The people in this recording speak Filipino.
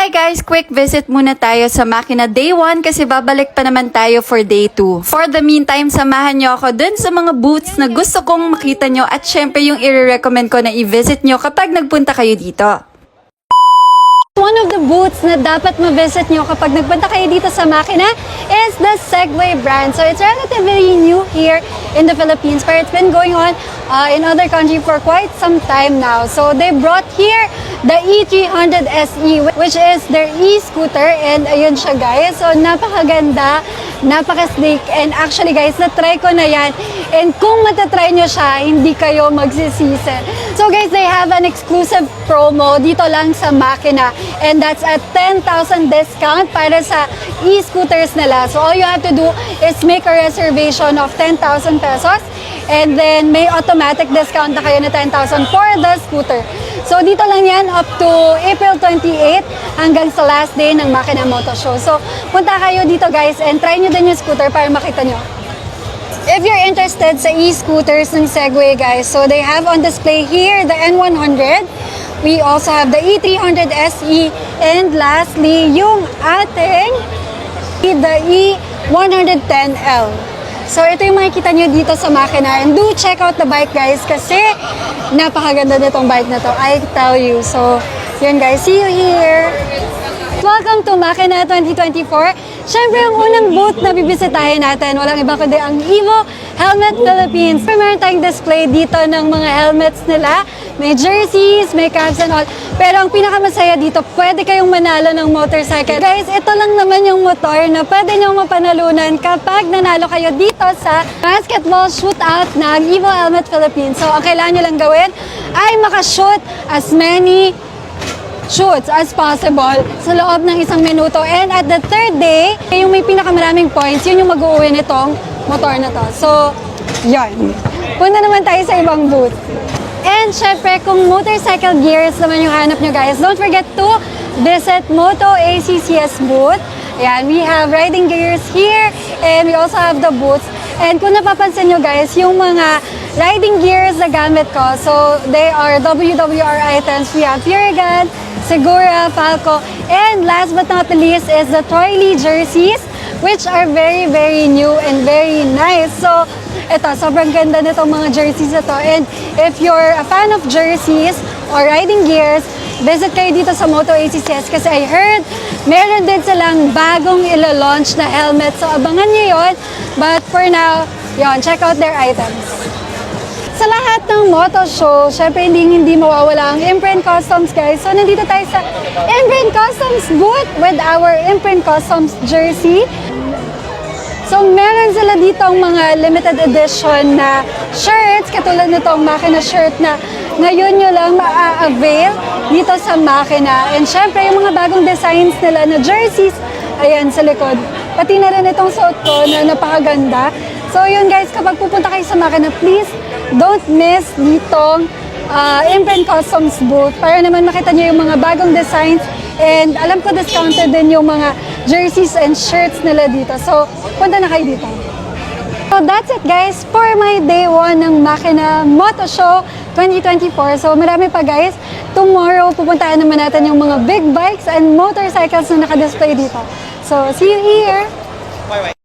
Hi guys! Quick visit muna tayo sa makina day 1 kasi babalik pa naman tayo for day 2. For the meantime, samahan nyo ako dun sa mga booths na gusto kong makita nyo at syempre yung i-recommend ko na i-visit nyo kapag nagpunta kayo dito. One of the booths na dapat ma-visit nyo kapag nagpunta kayo dito sa makina is the Segway brand. So it's relatively new here in the Philippines, but it's been going on in other countries for quite some time now. So they brought here the E300 SE, which is their e-scooter, and ayun siya guys. So napakaganda, napaka-sleek, and actually guys, na-try ko na yan. And kung matatry nyo siya, hindi kayo magsisisi. So guys, they have an exclusive promo dito lang sa makina. And that's a 10,000 discount para sa e-scooters nila. So all you have to do is make a reservation of 10,000 pesos. And then may automatic discount na kayo na 10,000 for the scooter. So dito lang yan up to April 28 hanggang sa last day ng Makina Moto Show. So punta kayo dito guys and try nyo din yung scooter para makita nyo. If you're interested sa e-scooters ng Segway guys, so they have on display here the N100. We also have the E300 SE, and lastly, yung ating the E110L. So ito yung makikita nyo dito sa makina, and do check out the bike guys kasi napakaganda nitong bike na to, I tell you. So yun guys, see you here! Welcome to Makina 2024. Siyempre, ang unang booth na bibisitahin natin, walang iba kundi ang Evo Helmet Philippines. Meron tayong display dito ng mga helmets nila. May jerseys, may caps and all. Pero ang pinakamasaya dito, pwede kayong manalo ng motorcycle. Guys, ito lang naman yung motor na pwede nyo mapanalunan kapag nanalo kayo dito sa basketball shootout ng Evo Helmet Philippines. So, ang kailangan nyo lang gawin ay makashoot as many shoots as possible sa loob ng 1 minuto. And at the third day, yung may pinakamaraming points, yun yung mag-uwi nitong motor na to. So, yun. Punta naman tayo sa ibang booth. And syempre, kung motorcycle gears naman yung hanap nyo guys, don't forget to visit Moto ACCS booth. Ayan, we have riding gears here and we also have the booths. And kung napapansin nyo guys, yung mga riding gears na gamit ko, so they are WWR items. We have Purigan, Segura, Falco, and last but not the least is the Troy Lee jerseys, which are very, very new and very nice. So, ito, sobrang ganda nitong mga jerseys na to. And if you're a fan of jerseys or riding gears, visit kayo dito sa Moto ACCS kasi I heard meron din silang bagong ilo-launch na helmet. So, abangan nyo yun. But for now, yun, check out their items. Sa lahat ng moto show, syempre hindi mawawala ang Imprint Customs guys. So nandito tayo sa Imprint Customs booth with our Imprint Customs jersey. So meron sila ditong mga limited edition na shirts, katulad nitong makina shirt na ngayon nyo lang ma-avail dito sa makina. And syempre yung mga bagong designs nila na jerseys, ayan sa likod. Pati na rin itong suot ko na napakaganda. So yun guys, kapag pupunta kayo sa makina, please don't miss ditong Imprint Customs booth para naman makita nyo yung mga bagong designs. And alam ko discounted din yung mga jerseys and shirts nila dito. So punta na kayo dito. So that's it guys for my day 1 ng Makina Moto Show 2024. So marami pa guys. Tomorrow pupuntahan naman natin yung mga big bikes and motorcycles na naka-display dito. So see you here! Bye-bye!